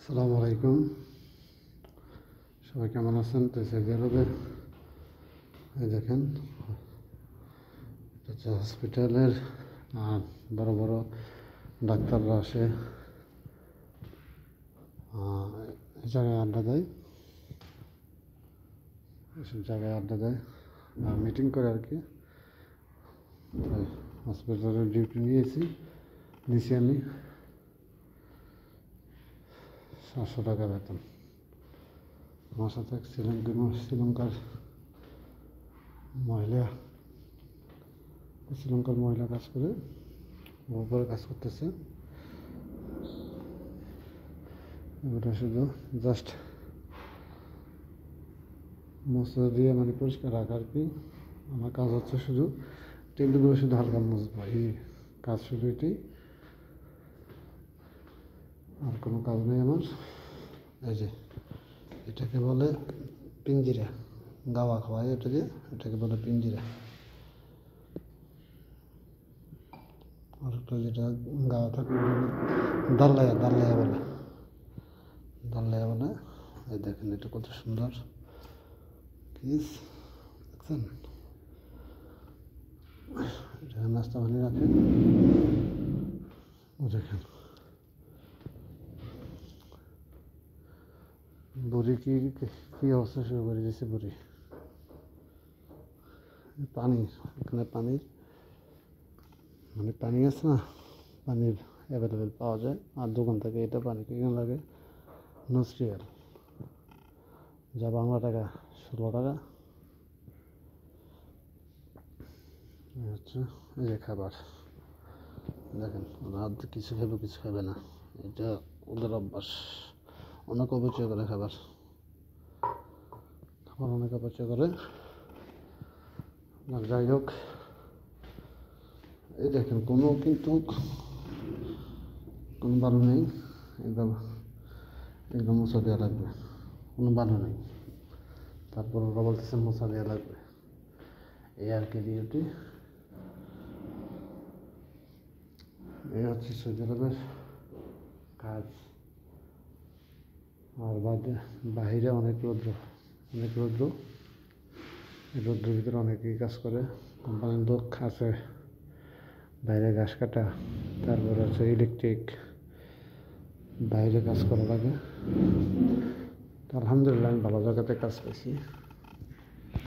আসসালামু আলাইকুম। সবাই কেমন আছেন? তো সৌদি আরবে এই দেখেন, এটা হচ্ছে হসপিটালের বড় বড় ডাক্তাররা আসে, এই জায়গায় আড্ডা দেয়, এসব জায়গায় আড্ডা দেয় মিটিং করে আর কি। হসপিটালের ডিউটি নিয়েছি আমি 700 টাকা বেতন। আমার সাথে এক শ্রীলঙ্কার মহিলা কাজ করে, উপরে কাজ করতেছে। ওটা শুধু জাস্ট মশলা দিয়ে মানে পরিষ্কার রাখা আর কি। আমার কাজ হচ্ছে শুধু টেবিলগুলো শুধু হালকা মুছবো, এই কাজ শুধু এটাই, আর কোনো কাজ নেই আমার। এই যে এটাকে বলে পিঞ্জিরা, গাওয়া খাওয়ায় এটা দিয়ে, এটাকে বলে পিঞ্জিরা। আর একটা যেটা গাওয়া থাকে দাল্লাইয়া বলে। এই দেখেন এটা কত সুন্দর পিস, দেখছেন? এটা নাস্তা বানিয়ে রাখেন, দেখেন বুড়ি কি অবস্থা শুরু করে দিয়েছে। বুড়ি পানি, এখানে পানি আছে না, পানির অ্যাভেলেবেল পাওয়া যায়। আর দোকান থেকে এটা পানি কিনে লাগে নসরিয়াল, যা বাংলা টাকা 16 টাকা। আচ্ছা, এই যে খাবার দেখেন, ওরা কিছু খাবে কিছু খাবে না, এটা ওদের অভ্যাস। অনেক অপচয় করে খাবার অনেক অপচয় করে। আর যাই হোক, এই দেখেন কিন্তু কোনো ভালো নেই, একদম মশা দেওয়া লাগবে, কোনো ভালো নেই। তারপর ওরা বলতেছে মশা দেওয়া লাগবে, এই আর কি ডিউটি। এই হচ্ছে সৌদি আরবের কাজ। আর বাহিরে অনেক রৌদ্র, রৌদ্রের ভিতরে অনেকেই কাজ করে। কোম্পানির লোক আছে, বাইরে ঘাস কাটা, তারপর আছে ইলেকট্রিক, বাইরে কাজ করা লাগে। আলহামদুলিল্লাহ আমি ভালো জায়গাতে কাজ পাইছি।